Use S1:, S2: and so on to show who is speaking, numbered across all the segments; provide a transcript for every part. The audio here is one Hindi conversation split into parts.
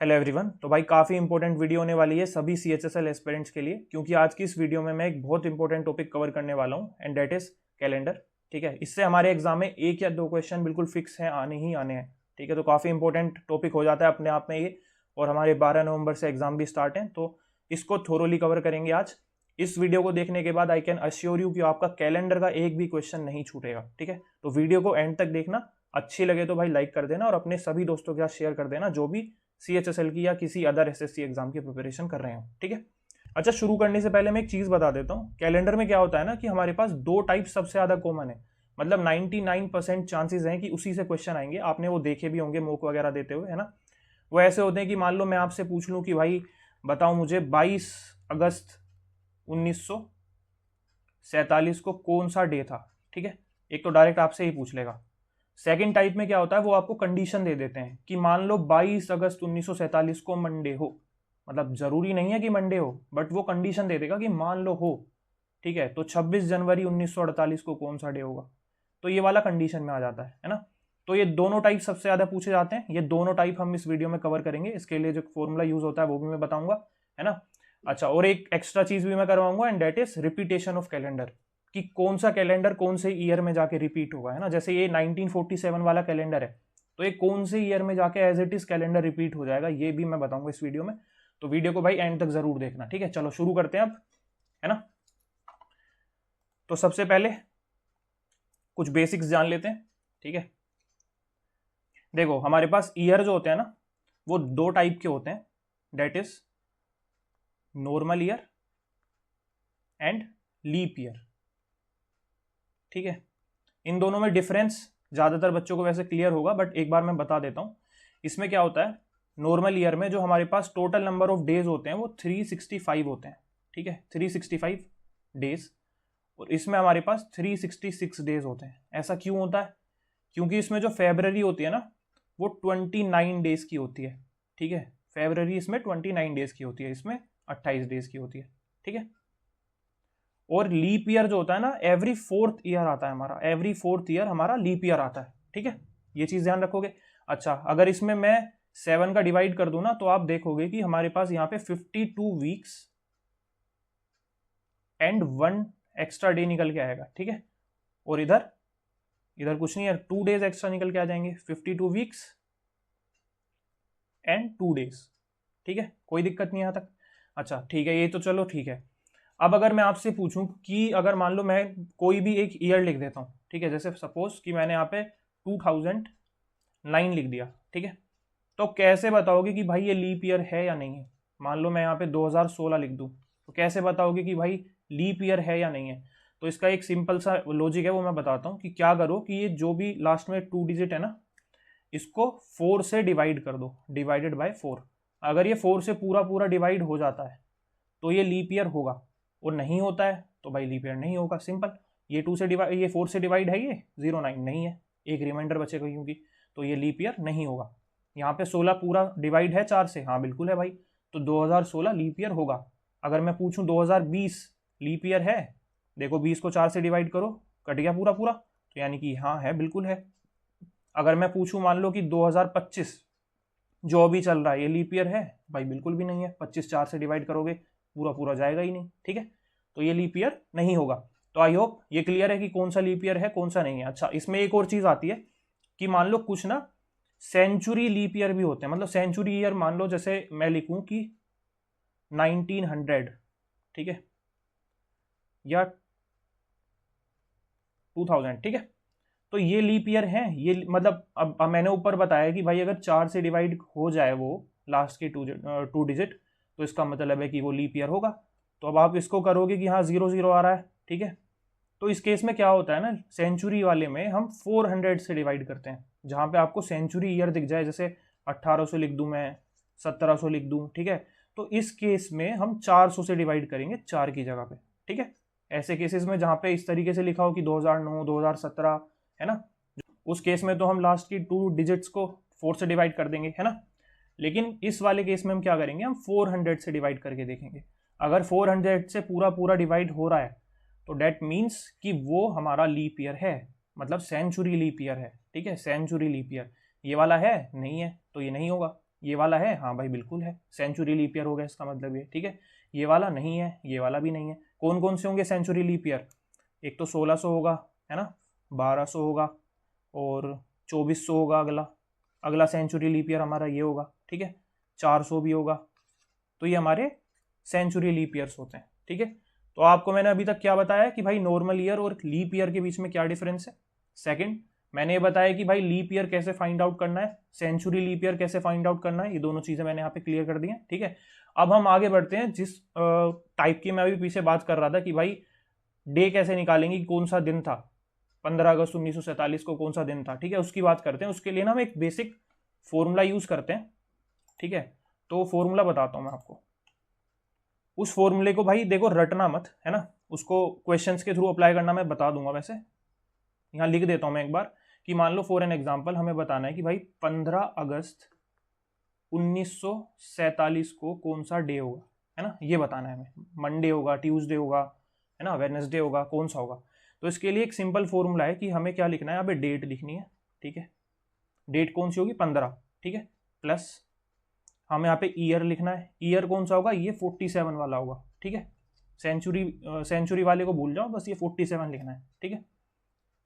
S1: Hello everyone. तो भाई काफ़ी इंपॉर्टेंट वीडियो होने वाली है सभी CHSL एस्पिरेंट्स के लिए, क्योंकि आज की इस वीडियो में मैं एक बहुत इंपॉर्टेंट टॉपिक कवर करने वाला हूँ एंड डेट इज कैलेंडर। ठीक है, इससे हमारे एग्जाम में एक या दो क्वेश्चन बिल्कुल फिक्स हैं, आने ही आने हैं। ठीक है, तो काफ़ी इंपॉर्टेंट टॉपिक हो जाता है अपने आप में ये। और हमारे 12 नवंबर से एग्जाम भी स्टार्ट हैं, तो इसको थोरोली कवर करेंगे आज। इस वीडियो को देखने के बाद आई कैन अश्योर यू कि आपका कैलेंडर का एक भी क्वेश्चन नहीं छूटेगा। ठीक है, तो वीडियो को एंड तक देखना। अच्छी लगे तो भाई लाइक कर देना और अपने सभी दोस्तों के साथ शेयर कर देना जो भी CHSL की या किसी अदर SSC एग्जाम की प्रिपरेशन कर रहे हो। ठीक है, अच्छा शुरू करने से पहले मैं एक चीज बता देता हूँ। कैलेंडर में क्या होता है ना कि हमारे पास दो टाइप सबसे ज्यादा कॉमन है, मतलब 99% चांसेस हैं कि उसी से क्वेश्चन आएंगे। आपने वो देखे भी होंगे मॉक वगैरह देते हुए, है ना। वो ऐसे होते हैं कि मान लो मैं आपसे पूछ लूं कि भाई बताओ मुझे 22 अगस्त 1947 को कौन सा डे था। ठीक है, एक तो डायरेक्ट आपसे ही पूछ लेगा। सेकंड टाइप में क्या होता है, वो आपको कंडीशन दे देते हैं कि मान लो 22 अगस्त 1947 को मंडे हो, मतलब जरूरी नहीं है कि मंडे हो, बट वो कंडीशन दे देगा कि मान लो हो। ठीक है, तो 26 जनवरी 1948 को कौन सा डे होगा, तो ये वाला कंडीशन में आ जाता है ना। तो ये दोनों टाइप सबसे ज्यादा पूछे जाते हैं। ये दोनों टाइप हम इस वीडियो में कवर करेंगे। इसके लिए जो फॉर्मूला यूज होता है वो भी मैं बताऊंगा, है ना। अच्छा, और एक एक्स्ट्रा चीज भी मैं करवाऊंगा and that is repetition of calendar, कि कौन सा कैलेंडर कौन से ईयर में जाके रिपीट होगा, है ना। जैसे ये 1947 वाला कैलेंडर है, तो ये कौन से ईयर में जाके as it is calendar repeat हो जाएगा, ये भी मैं बताऊंगा इस वीडियो में। तो वीडियो को भाई एंड तक जरूर देखना। ठीक है, चलो शुरू करते हैं अब, है ना। तो सबसे पहले कुछ बेसिक्स जान लेते हैं। ठीक है, देखो हमारे पास ईयर जो होते हैं ना, वो दो टाइप के होते हैं, that is normal year and leap year. ठीक है, इन दोनों में डिफरेंस ज़्यादातर बच्चों को वैसे क्लियर होगा, बट एक बार मैं बता देता हूँ। इसमें क्या होता है, नॉर्मल ईयर में जो हमारे पास टोटल नंबर ऑफ डेज होते हैं वो 365 होते हैं। ठीक है, 365 डेज। और इसमें हमारे पास 366 डेज होते हैं। ऐसा क्यों होता है, क्योंकि इसमें जो फेब्रवरी होती है ना, वो 29 डेज की होती है। ठीक है, फेब्रवरी इसमें 29 डेज की होती है, इसमें 28 डेज की होती है। ठीक है, और लीप ईयर जो होता है ना, एवरी फोर्थ ईयर आता है हमारा, एवरी फोर्थ ईयर हमारा लीप ईयर आता है। ठीक है, ये चीज ध्यान रखोगे। अच्छा, अगर इसमें मैं 7 का डिवाइड कर दूं ना, तो आप देखोगे कि हमारे पास यहाँ पे 52 वीक्स एंड 1 एक्स्ट्रा डे निकल के आएगा। ठीक है, और इधर इधर कुछ नहीं है, 2 डेज एक्स्ट्रा निकल के आ जाएंगे, 52 वीक्स एंड 2 डेज। ठीक है, कोई दिक्कत नहीं यहाँ तक। अच्छा ठीक है, ये तो चलो ठीक है। अब अगर मैं आपसे पूछूं कि अगर मान लो मैं कोई भी एक ईयर लिख देता हूँ, ठीक है, जैसे सपोज कि मैंने यहाँ पे 2009 लिख दिया। ठीक है, तो कैसे बताओगे कि भाई ये लीप ईयर है या नहीं है। मान लो मैं यहाँ पे 2016 लिख दूँ, तो कैसे बताओगे कि भाई लीप ईयर है या नहीं है। तो इसका एक सिंपल सा लॉजिक है, वो मैं बताता हूँ कि क्या करो कि ये जो भी लास्ट में 2 डिजिट है ना, इसको 4 से डिवाइड कर दो, डिवाइडेड बाय 4। अगर ये 4 से पूरा पूरा डिवाइड हो जाता है तो ये लीप ईयर होगा, और नहीं होता है तो भाई लीप ईयर नहीं होगा। सिंपल। ये 2 से डिवाइड, ये 4 से डिवाइड है, ये 09 नहीं है, एक रिमाइंडर बचेगा क्योंकि, तो ये लीप ईयर नहीं होगा। यहाँ पे 16 पूरा डिवाइड है 4 से, हाँ बिल्कुल है भाई, तो 2016 लीप ईयर होगा। अगर मैं पूछूं 2020 लीप ईयर है, देखो 20 को 4 से डिवाइड करो, कट गया पूरा पूरा, तो यानी कि हाँ है, बिल्कुल है। अगर मैं पूछूं मान लो कि 2025 जो अभी चल रहा है, ये लीप ईयर है, भाई बिल्कुल भी नहीं है। 25 4 से डिवाइड करोगे, पूरा पूरा जाएगा ही नहीं। ठीक है, तो ये लीप ईयर नहीं होगा। तो आई होप ये क्लियर है कि कौन सा लीप ईयर है कौन सा नहीं है। अच्छा, इसमें एक और चीज आती है कि मान लो कुछ ना सेंचुरी लीप ईयर भी होते हैं, मतलब सेंचुरी ईयर मान लो जैसे मैं लिखूं कि 1900, ठीक है, या 2000। ठीक है, तो ये लीप ईयर है। ये मतलब अब मैंने ऊपर बताया कि भाई अगर 4 से डिवाइड हो जाए वो लास्ट के 2 डिजिट, तो इसका मतलब है कि वो लीप ईयर होगा। तो अब आप इसको करोगे कि हाँ 00 आ रहा है। ठीक है, तो इस केस में क्या होता है ना, सेंचुरी वाले में हम 400 से डिवाइड करते हैं, जहाँ पे आपको सेंचुरी ईयर दिख जाए, जैसे 1800 लिख दूं मैं, 1700 लिख दूं। ठीक है, तो इस केस में हम 400 से डिवाइड करेंगे 4 की जगह पे। ठीक है, ऐसे केसेस में जहाँ पे इस तरीके से लिखा हो कि 2009 2017, है ना, उस केस में तो हम लास्ट की 2 डिजिट्स को 4 से डिवाइड कर देंगे, है ना। लेकिन इस वाले केस में हम क्या करेंगे, हम 400 से डिवाइड करके देखेंगे। अगर 400 से पूरा पूरा डिवाइड हो रहा है, तो डेट मीन्स कि वो हमारा लीप ईयर है, मतलब सेंचुरी लीप ईयर है। ठीक है, सेंचुरी लीप ईयर। ये वाला है नहीं है, तो ये नहीं होगा। ये वाला है, हाँ भाई बिल्कुल है, सेंचुरी लीप ईयर हो गया इसका मतलब ये, ठीक है। ये वाला नहीं है, ये वाला भी नहीं है। कौन कौन से होंगे सेंचुरी लीप ईयर? एक तो 1600 होगा, है ना, 1200 होगा, और 2400 होगा। अगला अगला सेंचुरी लीप ईयर हमारा ये होगा, ठीक है, 400 भी होगा। तो ये हमारे सेंचुरी लीप ईयर्स होते हैं, ठीक है। तो आपको मैंने अभी तक क्या बताया कि भाई नॉर्मल ईयर और लीप ईयर के बीच में क्या डिफरेंस है। सेकंड, मैंने ये बताया कि भाई लीप ईयर कैसे फाइंड आउट करना है, सेंचुरी लीप ईयर कैसे फाइंड आउट करना है, ये दोनों चीजें मैंने यहाँ पे क्लियर कर दी हैं, ठीक है। अब हम आगे बढ़ते हैं, जिस टाइप की मैं अभी पीछे बात कर रहा था कि भाई डे कैसे निकालेंगे, कि कौन सा दिन था 15 अगस्त 1947 को, कौन सा दिन था, ठीक है, उसकी बात करते हैं। उसके लिए ना हम एक बेसिक फॉर्मूला यूज करते हैं, ठीक है। तो फॉर्मूला बताता हूं मैं आपको। उस फॉर्मूले को भाई देखो रटना मत, है ना, उसको क्वेश्चंस के थ्रू अप्लाई करना मैं बता दूंगा। वैसे यहाँ लिख देता हूं मैं एक बार, कि मान लो फॉर एन एग्जांपल हमें बताना है कि भाई 15 अगस्त 1947 को कौन सा डे होगा, है ना, ये बताना है हमें। मंडे होगा, ट्यूसडे होगा, है ना, वेडनेसडे होगा, कौन सा होगा। तो इसके लिए एक सिंपल फॉर्मूला है कि हमें क्या लिखना है, यहाँ पे डेट लिखनी है, ठीक है। डेट कौन सी होगी, 15, ठीक है, प्लस हमें यहाँ पे ईयर लिखना है। ईयर कौन सा होगा, ये 47 वाला होगा, ठीक है। सेंचुरी वाले को भूल जाओ, बस ये 47 लिखना है, ठीक है,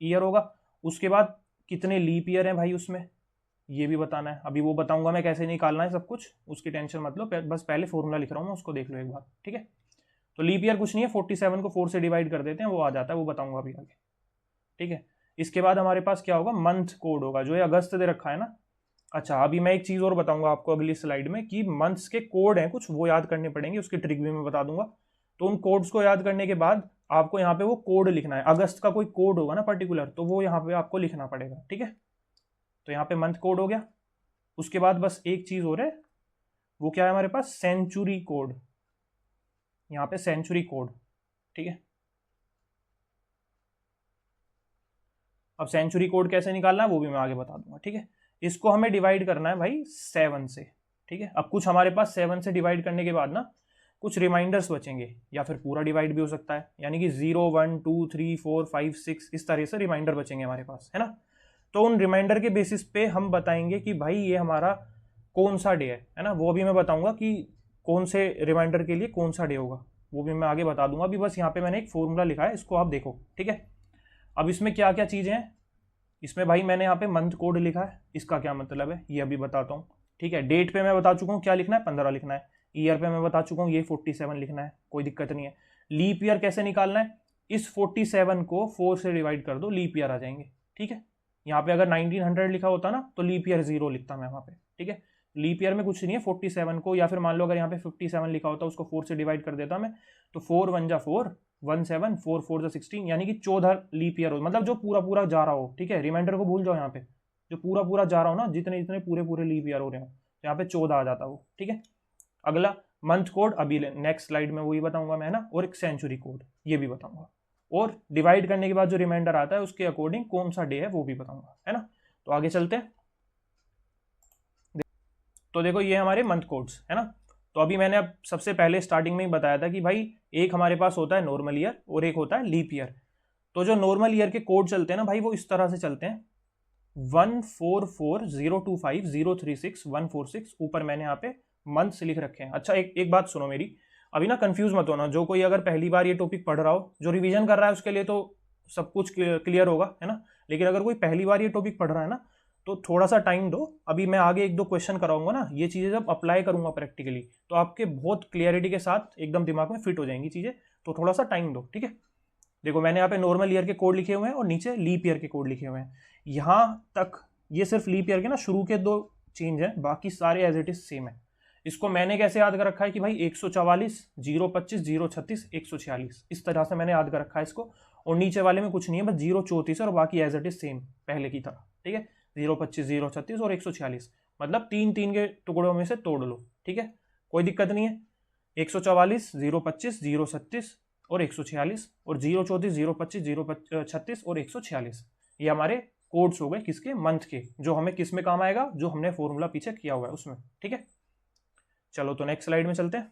S1: ईयर होगा। उसके बाद कितने लीप ईयर हैं भाई उसमें, ये भी बताना है। अभी वो बताऊंगा मैं कैसे निकालना है सब कुछ, उसकी टेंशन मत लो, बस पहले फॉर्मूला लिख रहा हूँ मैं, उसको देख लो एक बार, ठीक है। तो लीप ईयर कुछ नहीं है, 47 को 4 से डिवाइड कर देते हैं, वो आ जाता है, वो बताऊंगा अभी आगे, ठीक है। इसके बाद हमारे पास क्या होगा, मंथ कोड होगा, जो ये अगस्त दे रखा है ना। अच्छा, अभी मैं एक चीज और बताऊंगा आपको अगली स्लाइड में, कि मंथ्स के कोड हैं कुछ, वो याद करने पड़ेंगे, उसकी ट्रिक भी मैं बता दूंगा। तो उन कोड्स को याद करने के बाद आपको यहाँ पे वो कोड लिखना है। अगस्त का कोई कोड होगा ना पर्टिकुलर, तो वो यहाँ पे आपको लिखना पड़ेगा, ठीक है। तो यहाँ पे मंथ कोड हो गया। उसके बाद बस एक चीज और है, वो क्या है हमारे पास, सेंचुरी कोड। यहाँ पे सेंचुरी कोड, ठीक है। अब सेंचुरी कोड कैसे निकालना है वो भी मैं आगे बता दूंगा, ठीक है। इसको हमें डिवाइड करना है भाई 7 से, ठीक है। अब कुछ हमारे पास 7 से डिवाइड करने के बाद ना कुछ रिमाइंडर्स बचेंगे, या फिर पूरा डिवाइड भी हो सकता है, यानी कि 0 1 2 3 4 5 6 इस तरह से रिमाइंडर बचेंगे हमारे पास, है ना। तो उन रिमाइंडर के बेसिस पे हम बताएंगे कि भाई ये हमारा कौन सा डे है ना। वो भी मैं बताऊंगा कि कौन से रिमाइंडर के लिए कौन सा डे होगा, वो भी मैं आगे बता दूंगा। अभी बस यहाँ पे मैंने एक फॉर्मूला लिखा है, इसको आप देखो, ठीक है। अब इसमें क्या क्या चीजें हैं, इसमें भाई मैंने यहाँ पे मंथ कोड लिखा है, इसका क्या मतलब है ये अभी बताता हूँ, ठीक है। डेट पे मैं बता चुका हूँ क्या लिखना है, 15 लिखना है। ईयर पे मैं बता चुका हूँ ये 47 लिखना है, कोई दिक्कत नहीं है। लीप ईयर कैसे निकालना है, इस 47 को 4 से डिवाइड कर दो, लीप ईयर आ जाएंगे, ठीक है। यहाँ पे अगर 1900 लिखा होता ना तो लीप ईयर 0 लिखता मैं वहाँ पे, ठीक है। लीप ईयर में कुछ नहीं है, 47 को, या फिर मान लो अगर यहाँ पे 57 लिखा होता उसको 4 से डिवाइड कर देता मैं, तो 4 1 जा 4 1 7 4 4 जा 16, यानी कि 14 लीप ईयर हो, मतलब जो पूरा पूरा जा रहा हो, ठीक है। रिमाइंडर को भूल जाओ, यहाँ पे जो पूरा पूरा जा रहा हो ना, जितने जितने पूरे पूरे लीप ईयर हो रहे हो, तो यहाँ पे 14 आ जाता वो, ठीक है। अगला मंथ कोड अभी नेक्स्ट स्लाइड में वही बताऊंगा मैं, है ना। और एक सेंचुरी कोड ये भी बताऊंगा, और डिवाइड करने के बाद जो रिमाइंडर आता है उसके अकॉर्डिंग कौन सा डे है वो भी बताऊंगा, है ना। तो आगे चलते हैं। तो देखो ये हमारे मंथ कोड्स, है ना। तो अभी मैंने अब सबसे पहले स्टार्टिंग में ही बताया था कि भाई एक हमारे पास होता है नॉर्मल ईयर और एक होता है लीप ईयर। तो जो नॉर्मल ईयर के कोड चलते हैं ना भाई, वो इस तरह से चलते हैं, 144025036 ऊपर मैंने यहाँ पे मंथ्स लिख रखे हैं। अच्छा, एक बात सुनो मेरी, अभी ना कंफ्यूज मत होना। जो कोई अगर पहली बार ये टॉपिक पढ़ रहा हो, जो रिवीजन कर रहा है उसके लिए तो सब कुछ क्लियर होगा, है ना। लेकिन अगर कोई पहली बार ये टॉपिक पढ़ रहा है ना, तो थोड़ा सा टाइम दो। अभी मैं आगे एक दो क्वेश्चन कराऊंगा ना, ये चीजें जब अप्लाई करूंगा प्रैक्टिकली, तो आपके बहुत क्लियरिटी के साथ एकदम दिमाग में फिट हो जाएंगी चीजें। तो थोड़ा सा टाइम दो, ठीक है। देखो मैंने यहाँ पे नॉर्मल ईयर के कोड लिखे हुए हैं और नीचे लीप ईयर के कोड लिखे हुए हैं। यहाँ तक ये सिर्फ लीप ईयर के ना शुरू के 2 चेंज है, बाकी सारे एज इट इज सेम है। इसको मैंने कैसे याद कर रखा है कि भाई 144 025 036 146 इस तरह से मैंने याद कर रखा है इसको। और नीचे वाले में कुछ नहीं है, बस 034 और बाकी एज इट इज सेम पहले की तरह, ठीक है। 025 036 और 146, मतलब 3 के टुकड़ों में से तोड़ लो, ठीक है, कोई दिक्कत नहीं है। 144 025 036 और 146, और 034 025 036 और 146, ये हमारे कोड्स हो गए किसके, मंथ के, जो हमें किस में काम आएगा, जो हमने फॉर्मूला पीछे किया हुआ है उसमें, ठीक है। चलो तो नेक्स्ट स्लाइड में चलते हैं।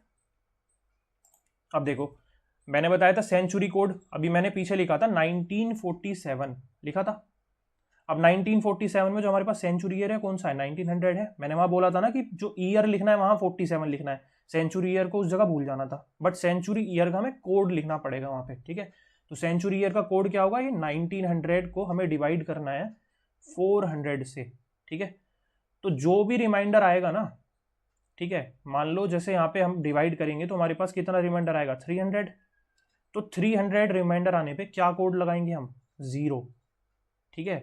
S1: अब देखो मैंने बताया था सेंचुरी कोड, अभी मैंने पीछे लिखा था 1947 लिखा था। अब 1947 में जो हमारे पास सेंचुरी ईयर है कौन सा है, 1900 है। मैंने वहां बोला था ना कि जो ईयर लिखना है वहां 47 लिखना है, सेंचुरी ईयर को उस जगह भूल जाना था, बट सेंचुरी ईयर का हमें कोड लिखना पड़ेगा वहां पे, ठीक है। तो सेंचुरी ईयर का कोड क्या होगा, ये 1900 को हमें डिवाइड करना है 400 से, ठीक है। तो जो भी रिमाइंडर आएगा ना, ठीक है, मान लो जैसे यहाँ पे हम डिवाइड करेंगे तो हमारे पास कितना रिमाइंडर आएगा, 300। तो 300 रिमाइंडर आने पे क्या कोड लगाएंगे हम, 0, ठीक है।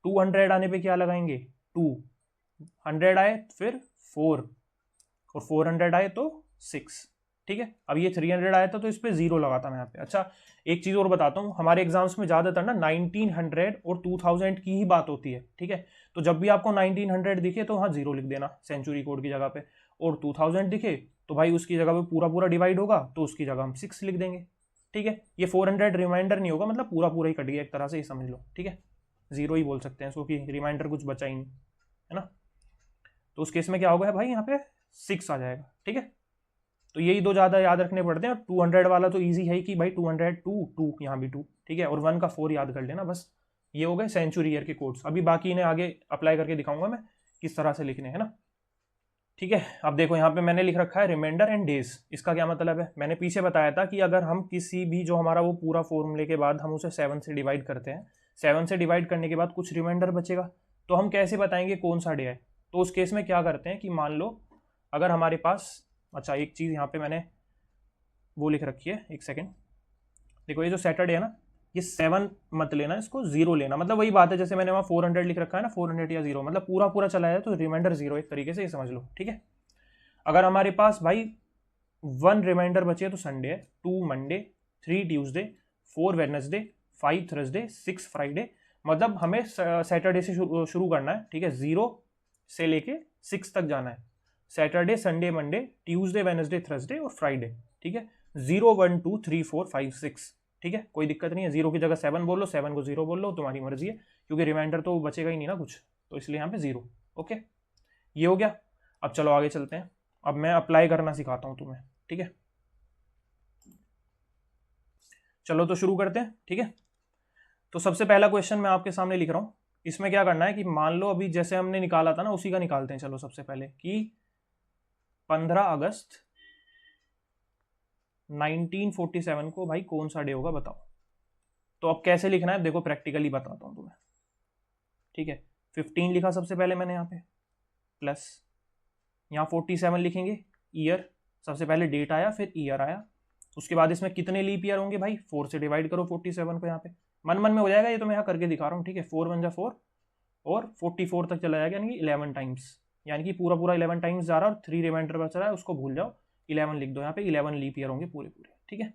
S1: 200 आने पे क्या लगाएंगे, 2, 100 आए फिर 4, और 400 आए तो 6, ठीक है। अब ये 300 आया था तो इस पे 0 लगाता मैं यहाँ पे। अच्छा, एक चीज और बताता हूँ, हमारे एग्जाम्स में ज्यादातर ना 1900 और 2000 की ही बात होती है, ठीक है। तो जब भी आपको 1900 दिखे तो हाँ 0 लिख देना सेंचुरी कोड की जगह पे, और 2000 दिखे तो भाई उसकी जगह पे पूरा पूरा डिवाइड होगा तो उसकी जगह हम 6 लिख देंगे, ठीक है। ये 400 रिमाइंडर नहीं होगा, मतलब पूरा पूरा ही कट गया एक तरह से, ये समझ लो, ठीक है। 0 ही बोल सकते हैं इसको, कि रिमाइंडर कुछ बचा ही नहीं, है ना। तो उस केस में क्या होगा भाई, यहाँ पे 6 आ जाएगा, ठीक है। तो यही दो ज़्यादा याद रखने पड़ते हैं। और 200 वाला तो इजी है कि भाई 200 2 यहाँ भी 2, ठीक है, और 1 का 4 याद कर लेना बस। ये हो गए सेंचुरी ईयर के कोड्स। अभी बाकी इन्हें आगे अप्लाई करके दिखाऊंगा मैं किस तरह से लिखने हैं ना, ठीक है। अब देखो यहाँ पे मैंने लिख रखा है रिमाइंडर एंड डेज। इसका क्या मतलब है, मैंने पीछे बताया था कि अगर हम किसी भी जो हमारा वो पूरा फॉर्मूले के बाद हम उसे 7 से डिवाइड करते हैं, 7 से डिवाइड करने के बाद कुछ रिमाइंडर बचेगा, तो हम कैसे बताएंगे कौन सा डे है। तो उस केस में क्या करते हैं कि मान लो अगर हमारे पास, अच्छा एक चीज़ यहाँ पे मैंने वो लिख रखी है, एक सेकेंड, देखो ये जो सैटरडे है ना, ये 7 मत लेना, इसको 0 लेना। मतलब वही बात है जैसे मैंने वहाँ 400 लिख रखा है ना, 400 या 0, मतलब पूरा पूरा चला जाए तो रिमाइंडर 0, एक तरीके से ये समझ लो, ठीक है। अगर हमारे पास भाई 1 रिमाइंडर बचे तो संडे है, 2 Monday, 3 Tuesday, 4 Wednesday, 5 Thursday, 6 Friday. मतलब हमें सैटरडे से शुरू करना है, ठीक है, 0 से लेके 6 तक जाना है। Saturday, Sunday, Monday, Tuesday, Wednesday, Thursday और फ्राइडे, ठीक है। 0 1 2 3 4 5 6, ठीक है, कोई दिक्कत नहीं है। 0 की जगह 7 बोल लो, 7 को 0 बोल लो, तुम्हारी मर्जी है, क्योंकि रिमाइंडर तो बचेगा ही नहीं ना कुछ, तो इसलिए यहाँ पे 0। ओके, ये हो गया। अब चलो आगे चलते हैं। अब मैं अप्लाई करना सिखाता हूँ तुम्हें, ठीक है। चलो तो शुरू करते हैं, ठीक है। तो सबसे पहला क्वेश्चन मैं आपके सामने लिख रहा हूँ। इसमें क्या करना है कि मान लो अभी जैसे हमने निकाला था ना, उसी का निकालते हैं। चलो सबसे पहले कि 15 अगस्त 1947 को भाई कौन सा डे होगा बताओ। तो अब कैसे लिखना है देखो, प्रैक्टिकली बताता हूँ तुम्हें, ठीक है। 15 लिखा सबसे पहले मैंने यहाँ पे, प्लस यहाँ 47 लिखेंगे, ईयर, सबसे पहले डेट आया फिर ईयर आया। उसके बाद इसमें कितने लीप ईयर होंगे भाई, 4 से डिवाइड करो 47 को, यहाँ पे मन मन में हो जाएगा, ये तो मैं यहाँ करके दिखा रहा हूँ, ठीक है। 4 1 जा 4 और 44 तक चला जाएगा, यानी कि 11 टाइम्स, यानी कि पूरा पूरा 11 टाइम्स जा रहा है, और 3 रिमाइंडर बच रहा है, उसको भूल जाओ, 11 लिख दो यहाँ पे, 11 लीप ईयर होंगे पूरे पूरे, ठीक है।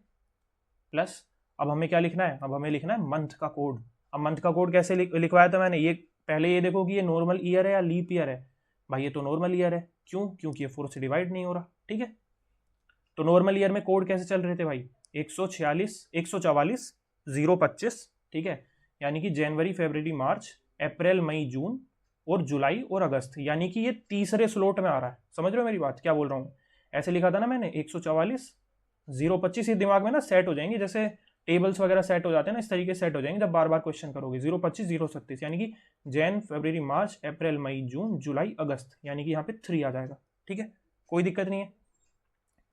S1: प्लस अब हमें क्या लिखना है, अब हमें लिखना है मंथ का कोड। अब मंथ का कोड कैसे लिखवाया था मैंने, ये पहले ये देखो कि ये नॉर्मल ईयर है या लीप ईयर है। भाई ये तो नॉर्मल ईयर है, क्यों, क्योंकि ये 4 से डिवाइड नहीं हो रहा, ठीक है। तो नॉर्मल ईयर में कोड कैसे चल रहे थे भाई, 144 025, ठीक है, यानी कि जनवरी, फरवरी, मार्च, अप्रैल, मई, जून और जुलाई और अगस्त, यानी कि ये तीसरे स्लॉट में आ रहा है। समझ रहे हो मेरी बात क्या बोल रहा हूँ, ऐसे लिखा था ना मैंने, 144 025, ये दिमाग में ना सेट हो जाएंगे, जैसे टेबल्स वगैरह सेट हो जाते हैं ना, इस तरीके से सेट हो जाएंगे जब बार बार क्वेश्चन करोगे। 025 036, यानी कि जैन, फरवरी, मार्च, अप्रैल, मई, जून, जुलाई, अगस्त, यानी कि यहाँ पे 3 आ जाएगा, ठीक है, कोई दिक्कत नहीं है।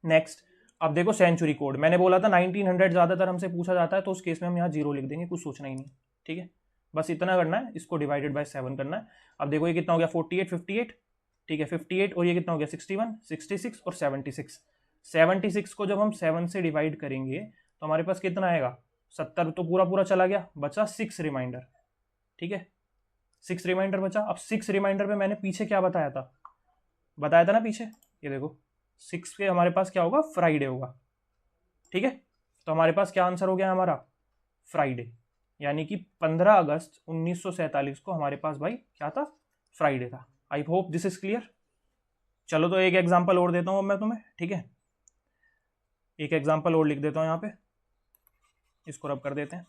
S1: नेक्स्ट, अब देखो सेंचुरी कोड, मैंने बोला था 1900 ज्यादातर हमसे पूछा जाता है, तो उस केस में हम यहाँ 0 लिख देंगे, कुछ सोचना ही नहीं, ठीक है। बस इतना करना है, इसको डिवाइडेड बाय 7 करना है। अब देखो ये कितना हो गया, 48 58, ठीक है, 58, और ये कितना हो गया 61 66 और 76। 76 को जब हम 7 से डिवाइड करेंगे तो हमारे पास कितना आएगा, 70, तो पूरा पूरा चला गया, बचा 6 रिमाइंडर, ठीक है, 6 रिमाइंडर बचा। अब 6 रिमाइंडर पे मैंने पीछे क्या बताया था ना पीछे, ये देखो 6 के हमारे पास क्या होगा, फ्राइडे होगा, ठीक है। तो हमारे पास क्या आंसर हो गया हमारा, फ्राइडे, यानी कि 15 अगस्त 1947 को हमारे पास भाई क्या था, फ्राइडे था। I hope this is clear. चलो तो एक एग्जांपल और देता हूं मैं तुम्हें, ठीक है, एक एग्जांपल और लिख देता हूं यहाँ पे, इसको रब कर देते हैं।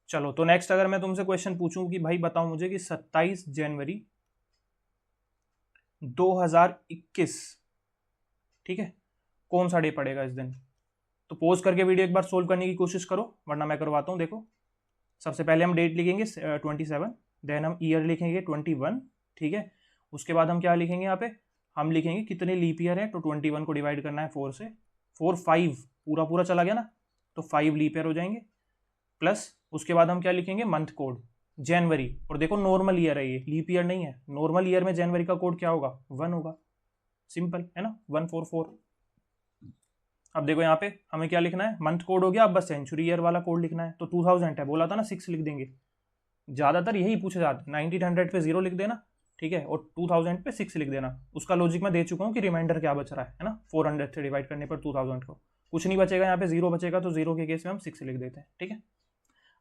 S1: चलो तो नेक्स्ट अगर मैं तुमसे क्वेश्चन पूछूं कि भाई बताओ मुझे कि 27 जनवरी 2021, ठीक है, कौन सा डे पड़ेगा इस दिन। तो पोज करके वीडियो एक बार सोल्व करने की कोशिश करो, वरना मैं करवाता हूं। देखो सबसे पहले हम डेट लिखेंगे 27, देन हम ईयर लिखेंगे 21, ठीक है। उसके बाद हम क्या लिखेंगे यहाँ पे, हम लिखेंगे कितने लीप ईयर है, तो 21 को डिवाइड करना है 4 से, 4 5 पूरा पूरा चला गया ना, तो 5 लीप ईयर हो जाएंगे। प्लस उसके बाद हम क्या लिखेंगे, मंथ कोड जनवरी, और देखो नॉर्मल ईयर है ये, लीप ईयर नहीं है, नॉर्मल ईयर में जनवरी का कोड क्या होगा, 1 होगा, सिंपल है ना, 144। अब देखो यहाँ पे हमें क्या लिखना है, मंथ कोड हो गया, अब बस सेंचुरी ईयर वाला कोड लिखना है, तो 2000 है, बोला था ना 6 लिख देंगे, ज़्यादातर यही पूछे जाते हैं, 1900 पे 0 लिख देना, ठीक है, और 2000 पे 6 लिख देना। उसका लॉजिक मैं दे चुका हूँ कि रिमाइंडर क्या बच रहा है ना, 400 से डिवाइड करने पर 2000 को कुछ नहीं बचेगा, यहाँ पे 0 बचेगा, तो 0 के केस में हम 6 लिख देते हैं, ठीक है।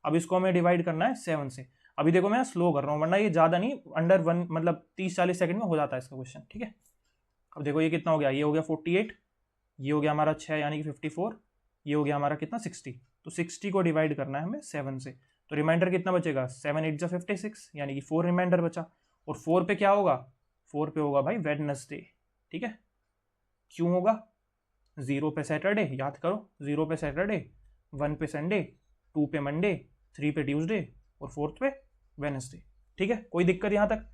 S1: अब इसको हमें डिवाइड करना है 7 से। अभी देखो मैं स्लो कर रहा हूँ, वरना ये ज़्यादा नहीं, अंडर 1 मतलब 30-40 सेकंड में हो जाता है इसका क्वेश्चन, ठीक है। अब देखो ये कितना हो गया, ये हो गया 48, ये हो गया हमारा 6 यानी कि 54, ये हो गया हमारा कितना 60, तो 60 को डिवाइड करना है हमें 7 से, तो रिमाइंडर कितना बचेगा, 7 8 जा 56, यानी कि 4 रिमाइंडर बचा। और 4 पे क्या होगा, 4 पे होगा भाई वेडनेसडे, ठीक है। क्यों होगा, 0 पे सैटरडे, याद करो, 0 पे सैटरडे, 1 पे संडे, 2 पे मंडे, 3 पे ट्यूसडे और 4th पे वेडनेसडे, ठीक है। कोई दिक्कत यहाँ तक,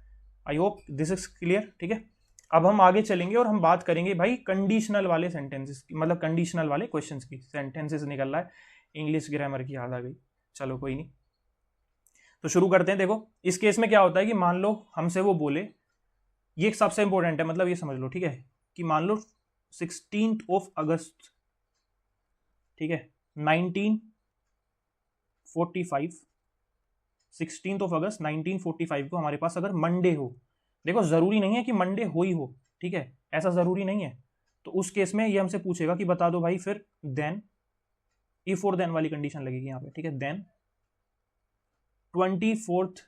S1: I hope this is clear, ठीक है। अब हम आगे चलेंगे और हम बात करेंगे भाई कंडीशनल वाले सेंटेंसेस की, मतलब कंडीशनल वाले क्वेश्चंस की, सेंटेंसेस निकल रहा है, इंग्लिश ग्रामर की याद आ गई, चलो कोई नहीं, तो शुरू करते हैं। देखो इस केस में क्या होता है कि मान लो हमसे वो बोले, ये सबसे इंपॉर्टेंट है, मतलब ये समझ लो, ठीक है, कि मान लो 16th ऑफ अगस्त, ठीक है, 1945, 16th ऑफ अगस्त 1945 को हमारे पास अगर मंडे हो, देखो जरूरी नहीं है कि मंडे हो ही हो, ठीक है, ऐसा जरूरी नहीं है, तो उस केस में ये हमसे पूछेगा कि बता दो भाई फिर देन, इफ और देन वाली कंडीशन लगेगी यहाँ पे, ठीक है। देन 24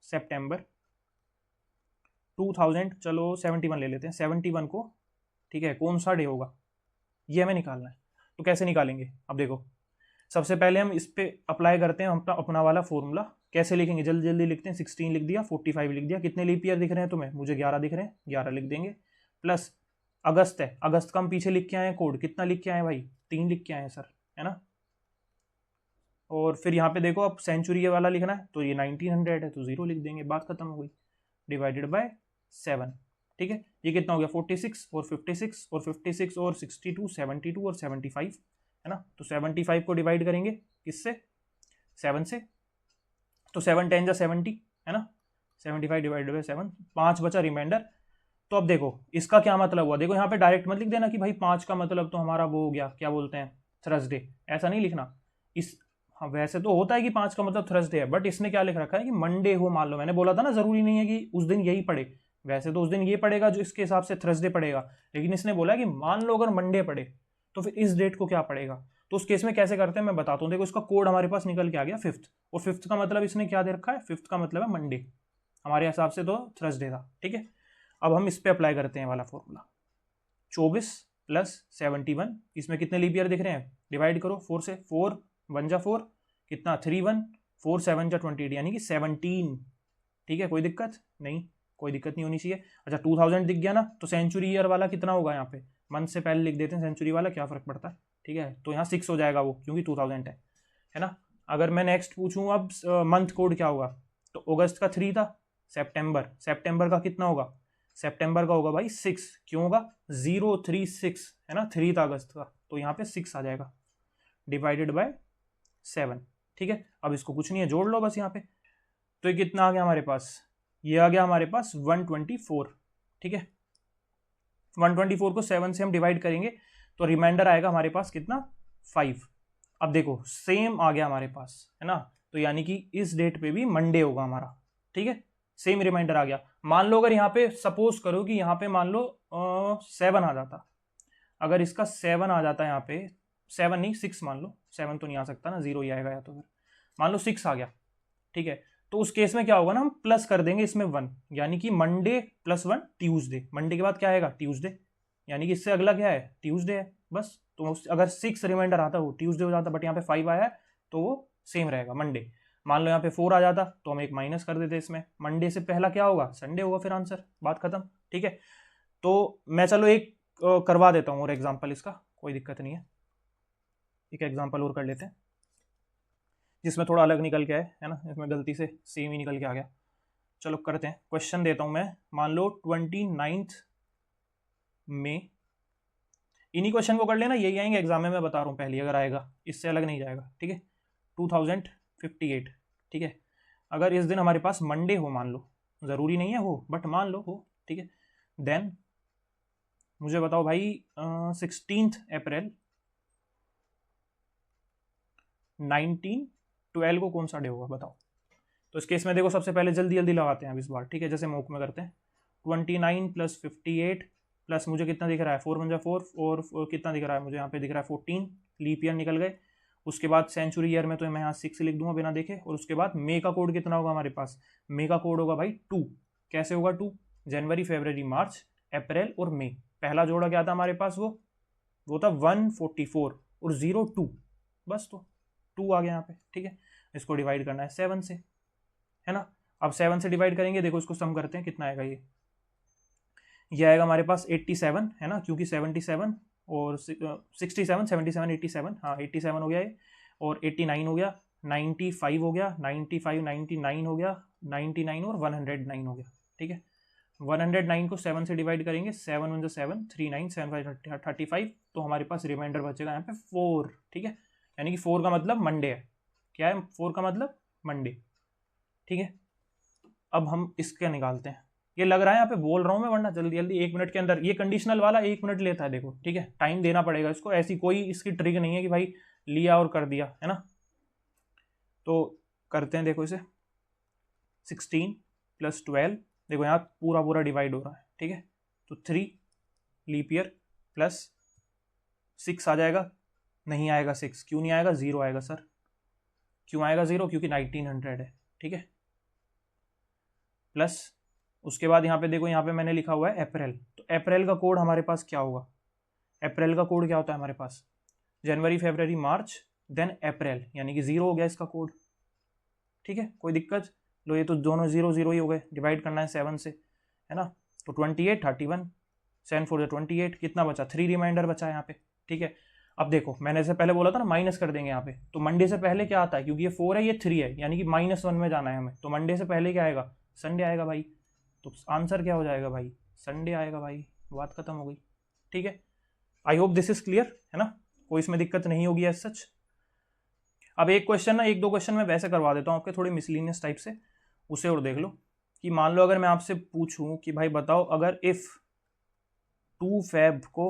S1: सितंबर 2000, चलो 71 ले लेते हैं, 71 को, ठीक है, कौन सा डे होगा ये हमें निकालना है। तो कैसे निकालेंगे, अब देखो सबसे पहले हम इस पे अप्लाई करते हैं अपना वाला फॉर्मूला, कैसे लिखेंगे, जल्दी जल्दी लिखते हैं, 16 लिख दिया, 45 लिख दिया, कितने लीप ईयर दिख रहे हैं तुम्हें, मुझे 11 दिख रहे हैं, 11 लिख देंगे, प्लस अगस्त है, अगस्त का हम पीछे लिख के आए हैं कोड, कितना लिख के आए भाई, 3 लिख के आए हैं सर, है ना। और फिर यहाँ पे देखो अब सेंचुरी वाला लिखना है, तो ये 1900 है, तो 0 लिख देंगे, बात खत्म हो गई, डिवाइडेड बाय 7, ठीक है। ये कितना हो गया, 46 और 56 और 56 और 62, 72 और 75, है ना। तो 75 को डिवाइड करेंगे किससे, 7 से, तो 7 10 जा 70, है ना, 75 डिवाइडेड बाय 7, 5 बचा रिमाइंडर। तो अब देखो इसका क्या मतलब हुआ, देखो यहाँ पे डायरेक्ट मत लिख देना कि भाई 5 का मतलब तो हमारा वो हो गया, क्या बोलते हैं, थर्सडे, ऐसा नहीं लिखना। इस हाँ वैसे तो होता है कि 5 का मतलब थर्सडे है, बट इसने क्या लिख रखा है कि मंडे हो, मान लो, मैंने बोला था ना जरूरी नहीं है कि उस दिन यही पड़े, वैसे तो उस दिन ये पड़ेगा जो इसके हिसाब से थर्सडे पड़ेगा, लेकिन इसने बोला कि मान लो अगर मंडे पड़े तो फिर इस डेट को क्या पड़ेगा। तो उस केस में कैसे करते हैं मैं बताता हूँ, देखो इसका कोड हमारे पास निकल के आ गया 5th, और 5th का मतलब इसने क्या दे रखा है, 5th का मतलब है मंडे, हमारे हिसाब से तो थर्सडे था, ठीक है। अब हम इस पे अप्लाई करते हैं वाला फॉर्मूला, 24 प्लस 71, इसमें कितने लीप ईयर दिख रहे हैं, डिवाइड करो 4 से, 4 1 जा 4, कितना 3 1, 4 7 जा 28, यानी कि 17, ठीक है। कोई दिक्कत नहीं, कोई दिक्कत नहीं होनी चाहिए। अच्छा 2000 दिख गया ना, तो सेंचुरी ईयर वाला कितना होगा, यहाँ पे मंथ से पहले लिख देते हैं सेंचुरी वाला, क्या फर्क पड़ता है, ठीक है। तो यहाँ 6 हो जाएगा वो, क्योंकि 2000 है ना। अगर मैं नेक्स्ट पूछूँ अब मंथ कोड क्या होगा, तो अगस्त का 3 था, सेप्टेम्बर का कितना होगा, सितंबर का होगा भाई 6, क्यों होगा, 036, है ना, 3 था अगस्त का, तो यहाँ पे 6 आ जाएगा, डिवाइडेड बाय 7, ठीक है। अब इसको कुछ नहीं है, जोड़ लो बस यहाँ पे, तो ये कितना आ गया हमारे पास, ये आ गया हमारे पास 124, ठीक है। 124 को 7 से हम डिवाइड करेंगे तो रिमाइंडर आएगा हमारे पास कितना, 5। अब देखो सेम आ गया हमारे पास, है ना, तो यानी कि इस डेट पे भी मंडे होगा हमारा, ठीक है, सेम रिमाइंडर आ गया। मान लो अगर यहाँ पे सपोज करो कि यहाँ पे मान लो 7 आ जाता, अगर इसका 7 आ जाता है यहाँ पे, 7 नहीं 6 मान लो, 7 तो नहीं आ सकता ना, 0 ही आएगा, या तो फिर मान लो 6 आ गया, ठीक है। तो उस केस में क्या होगा ना, हम प्लस कर देंगे इसमें 1, यानी कि मंडे प्लस 1 ट्यूसडे, मंडे के बाद क्या आएगा, ट्यूसडे, यानी कि इससे अगला क्या है, ट्यूसडे है, बस। तो अगर 6 रिमाइंडर आता वो ट्यूसडे हो जाता, बट यहाँ पे 5 आया है तो वो सेम रहेगा मंडे। मान लो यहाँ पे 4 आ जाता तो हम एक माइनस कर देते इसमें, मंडे से पहला क्या होगा, संडे होगा, फिर आंसर, बात खत्म, ठीक है। तो मैं चलो एक करवा देता हूँ और एग्जाम्पल इसका, कोई दिक्कत नहीं है, एक एग्जाम्पल और कर लेते हैं। जिसमें थोड़ा अलग निकल के है ना, इसमें गलती से सेम ही निकल के आ गया। चलो करते हैं, क्वेश्चन देता हूँ मैं। मान लो 29 में, इन्हीं क्वेश्चन को कर लेना, यही आएंगे एग्जाम में, मैं बता रहा हूँ पहले, अगर आएगा इससे अलग नहीं जाएगा, ठीक है। 2058, ठीक है। अगर इस दिन हमारे पास मंडे हो, मान लो, ज़रूरी नहीं है हो बट मान लो हो, ठीक है। देन मुझे बताओ भाई 16 अप्रैल 1912 को कौन सा डे होगा, बताओ। तो इस केस में देखो, सबसे पहले जल्दी जल्दी लगाते हैं अब इस बार, ठीक है, जैसे मॉक में करते हैं। 29 + 58 प्लस मुझे कितना दिख रहा है, 4 × 1 = 4, और कितना दिख रहा है मुझे यहाँ पे, दिख रहा है 14, लीप ईयर निकल गए। उसके बाद सेंचुरी ईयर में तो मैं यहाँ 6 लिख दूंगा बिना देखे। और उसके बाद मे का कोड कितना होगा हमारे पास, मे का कोड होगा भाई 2। कैसे होगा 2, जनवरी, फरवरी, मार्च, अप्रैल और मई। पहला जोड़ा क्या था हमारे पास, वो था 144 और 02, बस तो 2 आ गया यहाँ पे, ठीक है। इसको डिवाइड करना है 7 से, है ना। अब 7 से डिवाइड करेंगे, देखो इसको सम करते हैं, कितना आएगा ये आएगा हमारे पास 87, है ना, क्योंकि 77 और 67, 77, 87, हाँ 87 हो गया ये, और 89 हो गया, 95 हो गया, 95, 99 हो गया, 99 और 109 हो गया, ठीक है। 109 को 7 से डिवाइड करेंगे, 7 × 7 39, 7 5 35, तो हमारे पास रिमाइंडर बचेगा यहाँ पे 4, ठीक है। यानी कि 4 का मतलब मंडे है। क्या है 4 का मतलब, मंडे, ठीक है। अब हम इसका निकालते हैं, ये लग रहा है यहाँ पे बोल रहा हूँ मैं, वरना जल्दी जल्दी 1 मिनट के अंदर, ये कंडीशनल वाला 1 मिनट लेता है, देखो, ठीक है, टाइम देना पड़ेगा इसको, ऐसी कोई इसकी ट्रिक नहीं है कि भाई लिया और कर दिया, है ना। तो करते हैं, देखो इसे, 16 + 12, देखो यहाँ पूरा पूरा डिवाइड हो रहा है, ठीक है। तो 3 लीप ईयर प्लस 6 आ जाएगा, नहीं आएगा 6, क्यों नहीं आएगा, 0 आएगा सर। क्यों आएगा 0, क्योंकि 1900 है, ठीक है। प्लस उसके बाद यहाँ पे देखो, यहाँ पे मैंने लिखा हुआ है अप्रैल, तो अप्रैल का कोड हमारे पास क्या होगा, अप्रैल का कोड क्या होता है हमारे पास, जनवरी, फरवरी, मार्च, देन अप्रैल, यानी कि 0 हो गया इसका कोड, ठीक है। कोई दिक्कत, लो ये तो दोनों 0 0 ही हो गए, डिवाइड करना है 7 से, है ना। तो 28, 31, 7 4 28, कितना बचा, 3 रिमाइंडर बचा है यहाँ पे, ठीक है। अब देखो, मैंने इससे पहले बोला था ना माइनस कर देंगे यहाँ पे, तो मंडे से पहले क्या आता है, क्योंकि ये 4 है, ये 3 है, यानी कि -1 में जाना है हमें, तो मंडे से पहले क्या आएगा, संडे आएगा भाई। तो आंसर क्या हो जाएगा भाई, संडे आएगा भाई, बात खत्म हो गई, ठीक है। I hope this is clear, है ना, कोई इसमें दिक्कत नहीं होगी एज सच। अब एक क्वेश्चन ना, 1-2 क्वेश्चन मैं वैसे करवा देता हूँ आपके, थोड़े मिसलिनियस टाइप से, उसे और देख लो। कि मान लो अगर मैं आपसे पूछूं कि भाई बताओ, अगर इफ 2 फेब को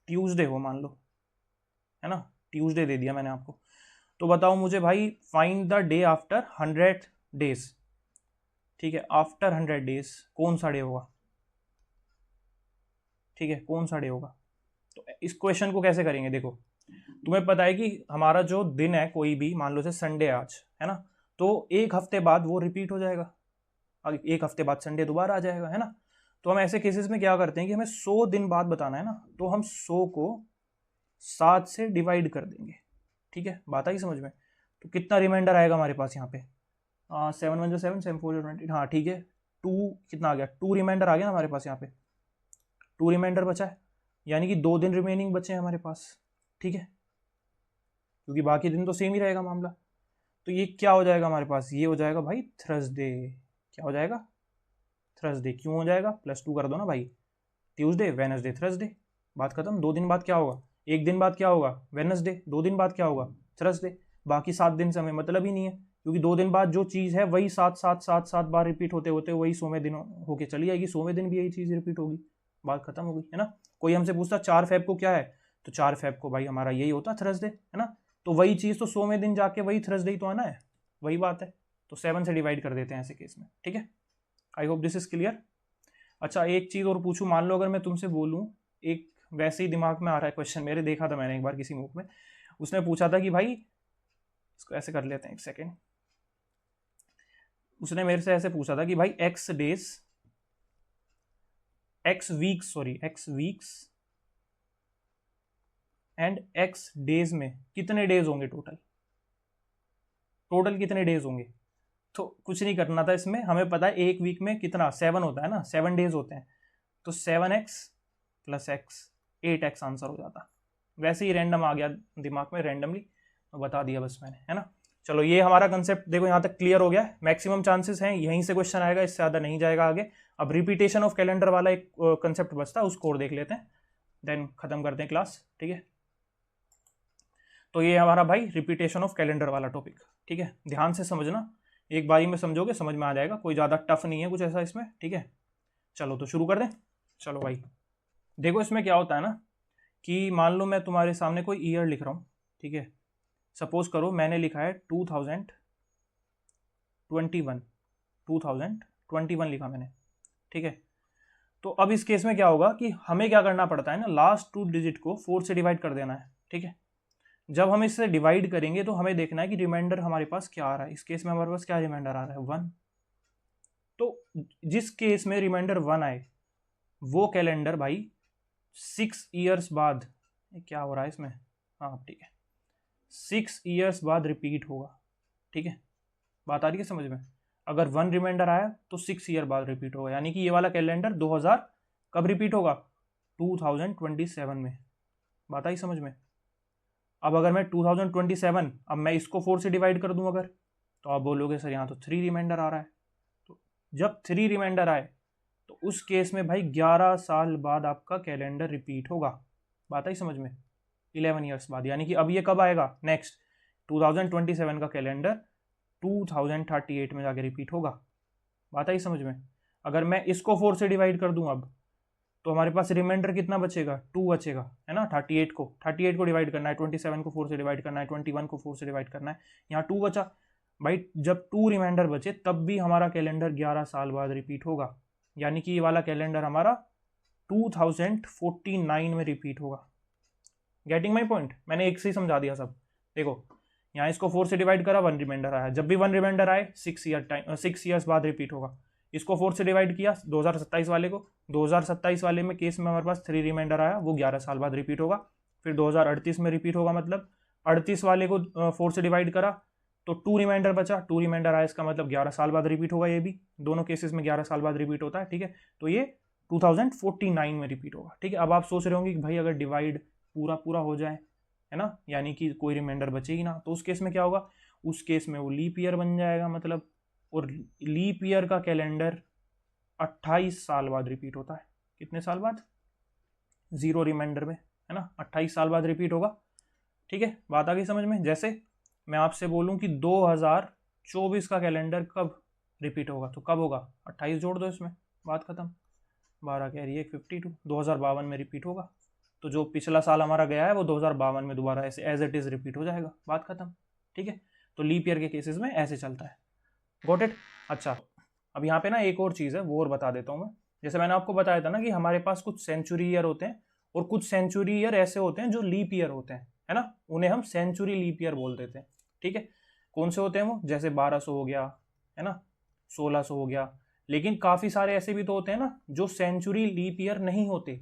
S1: ट्यूसडे हो, मान लो, है ना, ट्यूसडे दे दिया मैंने आपको, तो बताओ मुझे भाई, find the day after 100 days, ठीक है। आफ्टर 100 डेज कौन सा डे होगा, ठीक है, कौन सा डे होगा। तो इस क्वेश्चन को कैसे करेंगे, देखो, तुम्हें पता है कि हमारा जो दिन है कोई भी, मान लो से संडे आज, है ना, तो 1 हफ्ते बाद वो रिपीट हो जाएगा, 1 हफ्ते बाद संडे दोबारा आ जाएगा, है ना। तो हम ऐसे केसेस में क्या करते हैं कि हमें 100 दिन बाद बताना है ना, तो हम 100 को 7 से डिवाइड कर देंगे, ठीक है, बात आई समझ में। तो कितना रिमाइंडर आएगा हमारे पास यहाँ पे, 7 1 7, 7 4 20, हाँ ठीक है, 2 कितना आ गया, 2 रिमाइंडर आ गया ना हमारे पास यहाँ पे, 2 रिमाइंडर बचा है, यानी कि 2 दिन रिमेनिंग बचे हैं हमारे पास, ठीक है, क्योंकि बाकी दिन तो सेम ही रहेगा मामला। तो ये क्या हो जाएगा हमारे पास, ये हो जाएगा भाई थर्सडे। क्या हो जाएगा, थर्सडे। क्यों हो जाएगा, +2 कर दो ना भाई, ट्यूसडे, वेनसडे, थर्सडे, बात खत्म। 2 दिन बाद क्या होगा, 1 दिन बाद क्या होगा, वेनसडे, 2 दिन बाद क्या होगा, थर्सडे। बाकी 7 दिन से हमें मतलब ही नहीं है, क्योंकि 2 दिन बाद जो चीज़ है वही 7 बार रिपीट होते होते वही 100वें दिन होके चली जाएगी, 100वें दिन भी यही चीज़ रिपीट होगी, बात खत्म हो गई, है ना। कोई हमसे पूछता 4 फेब को क्या है, तो 4 फेब को भाई हमारा यही होता थर्सडे, है ना। तो वही चीज़ तो 100वें दिन जाके वही थर्सडे ही तो आना है, वही बात है। तो 7 से डिवाइड कर देते हैं ऐसे केस में, ठीक है। I hope this is clear. अच्छा एक चीज़ और पूछूं, मान लो अगर मैं तुमसे बोलूं, एक वैसे ही दिमाग में आ रहा है क्वेश्चन मेरे, देखा था मैंने एक बार किसी मूक में, उसने पूछा था कि भाई, इसको ऐसे कर लेते हैं, एक सेकेंड, उसने मेरे से ऐसे पूछा था कि भाई x weeks and x days में कितने डेज होंगे टोटल कितने डेज होंगे। तो कुछ नहीं करना था इसमें, हमें पता है एक वीक में कितना 7 होता है ना, 7 डेज होते हैं, तो 7x + x 8x आंसर हो जाता। वैसे ही रैंडम आ गया दिमाग में, रैंडमली तो बता दिया बस मैंने, है ना। चलो ये हमारा कंसेप्ट देखो यहाँ तक क्लियर हो गया है। मैक्सिमम चांसेस हैं यहीं से क्वेश्चन आएगा, इससे ज़्यादा नहीं जाएगा आगे। अब रिपीटेशन ऑफ कैलेंडर वाला एक कंसेप्ट बचता है, उसको और देख लेते हैं, देन खत्म करते हैं क्लास, ठीक है। तो ये हमारा भाई रिपीटेशन ऑफ कैलेंडर वाला टॉपिक, ठीक है। ध्यान से समझना, एक बारी में समझोगे समझ में आ जाएगा, कोई ज़्यादा टफ नहीं है कुछ ऐसा इसमें, ठीक है। चलो तो शुरू कर दें। चलो भाई देखो इसमें क्या होता है ना कि मान लो मैं तुम्हारे सामने कोई ईयर लिख रहा हूँ, ठीक है। सपोज करो मैंने लिखा है 2021 लिखा मैंने, ठीक है। तो अब इस केस में क्या होगा कि हमें क्या करना पड़ता है ना, लास्ट 2 डिजिट को 4 से डिवाइड कर देना है, ठीक है। जब हम इससे डिवाइड करेंगे तो हमें देखना है कि रिमाइंडर हमारे पास क्या आ रहा है। इस केस में हमारे पास क्या रिमाइंडर आ रहा है, 1। तो जिस केस में रिमाइंडर 1 आए वो कैलेंडर भाई 6 ईयर्स बाद, क्या हो रहा है इसमें, हाँ ठीक है, 6 ईयर्स बाद रिपीट होगा, ठीक है। बात आ रही है समझ में। अगर 1 रिमाइंडर आया तो 6 ईयर बाद रिपीट होगा, यानी कि ये वाला कैलेंडर 2000 कब रिपीट होगा, 2027 में। बात आई समझ में। अब अगर मैं 2027, अब मैं इसको 4 से डिवाइड कर दूं अगर, तो आप बोलोगे सर यहाँ तो 3 रिमाइंडर आ रहा है। तो जब 3 रिमाइंडर आए तो उस केस में भाई 11 साल बाद आपका कैलेंडर रिपीट होगा। बात आई समझ में, 11 ईयर्स बाद। यानी कि अब ये कब आएगा, नेक्स्ट 2027 का कैलेंडर 2038 में जाके रिपीट होगा। बात आई समझ में। अगर मैं इसको 4 से डिवाइड कर दूं अब, तो हमारे पास रिमाइंडर कितना बचेगा, 2 बचेगा, है ना। 38 को डिवाइड करना है, 27 को 4 से डिवाइड करना है, 21 को 4 से डिवाइड करना है, यहाँ 2 बचा भाई। जब 2 रिमाइंडर बचे तब भी हमारा कैलेंडर 11 साल बाद रिपीट होगा, यानी कि ये वाला कैलेंडर हमारा 2049 में रिपीट होगा। गेटिंग माई पॉइंट, मैंने एक से ही समझा दिया सब। देखो यहाँ इसको 4 से डिवाइड करा, 1 रिमाइंडर आया, जब भी 1 रिमाइंडर आए 6 ईयर्स बाद रिपीट होगा। इसको 4 से डिवाइड किया 2027 वाले को, 2027 वाले में केस में हमारे पास 3 रिमाइंडर आया, वो 11 साल बाद रिपीट होगा। फिर 2038 में रिपीट होगा, मतलब 38 वाले को 4 से डिवाइड करा तो 2 रिमाइंडर बचा, 2 रिमाइंडर आया, इसका मतलब 11 साल बाद रिपीट होगा। ये भी दोनों केसेस में 11 साल बाद रिपीट होता है, ठीक है। तो ये 2049 में रिपीट होगा, ठीक है। अब आप सोच रहे होंगे कि भाई अगर डिवाइड पूरा हो जाए, है ना, यानी कि कोई रिमाइंडर बचेगी ना, तो उस केस में क्या होगा, उस केस में वो लीप ईयर बन जाएगा मतलब। और लीप ईयर का कैलेंडर 28 साल बाद रिपीट होता है। कितने साल बाद, 0 रिमाइंडर में, है ना, 28 साल बाद रिपीट होगा, ठीक है। बात आ गई समझ में। जैसे मैं आपसे बोलूं कि 2024 का कैलेंडर कब रिपीट होगा, तो कब होगा, 28 जोड़ दो इसमें, बात खत्म। 12 कह रही है 52, 2052 में रिपीट होगा। तो जो पिछला साल हमारा गया है वो 2052 में दोबारा ऐसे एज इट इज रिपीट हो जाएगा, बात खत्म, ठीक है। तो लीप ईयर के केसेस में ऐसे चलता है। Got it. अच्छा अब यहाँ पे ना एक और चीज़ है, वो और बता देता हूँ मैं। जैसे मैंने आपको बताया था ना कि हमारे पास कुछ सेंचुरी ईयर होते हैं और कुछ सेंचुरी ईयर ऐसे होते हैं जो लीप ईयर होते हैं, है ना, उन्हें हम सेंचुरी लीप ईयर बोल देते हैं, ठीक है। कौन से होते हैं वो, जैसे 1200 हो गया, है ना, 1600 हो गया। लेकिन काफ़ी सारे ऐसे भी तो होते हैं ना जो सेंचुरी लीप ईयर नहीं होते,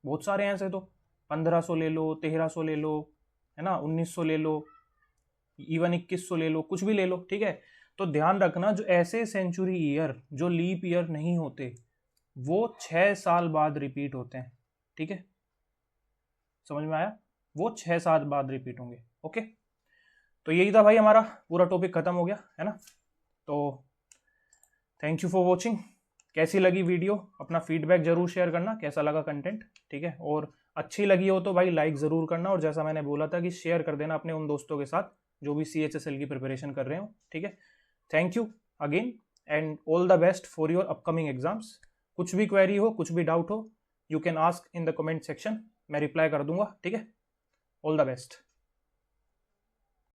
S1: बहुत सारे हैं ऐसे। तो 1500 ले लो, 1300 ले लो, है ना, 1900 ले लो, इवन 2100 ले लो, कुछ भी ले लो, ठीक है। तो ध्यान रखना जो ऐसे सेंचुरी ईयर जो लीप ईयर नहीं होते वो 6 साल बाद रिपीट होते हैं, ठीक है। समझ में आया, वो 6 साल बाद रिपीट होंगे, ओके। तो यही था भाई, हमारा पूरा टॉपिक खत्म हो गया, है ना। तो थैंक यू फॉर वॉचिंग। कैसी लगी वीडियो, अपना फीडबैक जरूर शेयर करना, कैसा लगा कंटेंट, ठीक है। और अच्छी लगी हो तो भाई लाइक ज़रूर करना, और जैसा मैंने बोला था कि शेयर कर देना अपने उन दोस्तों के साथ जो भी CHSL की प्रिपरेशन कर रहे हो, ठीक है। Thank you again and all the best for your upcoming exams. कुछ भी क्वेरी हो, कुछ भी डाउट हो, you can ask in the comment section, मैं रिप्लाई कर दूंगा, ठीक है। All the best.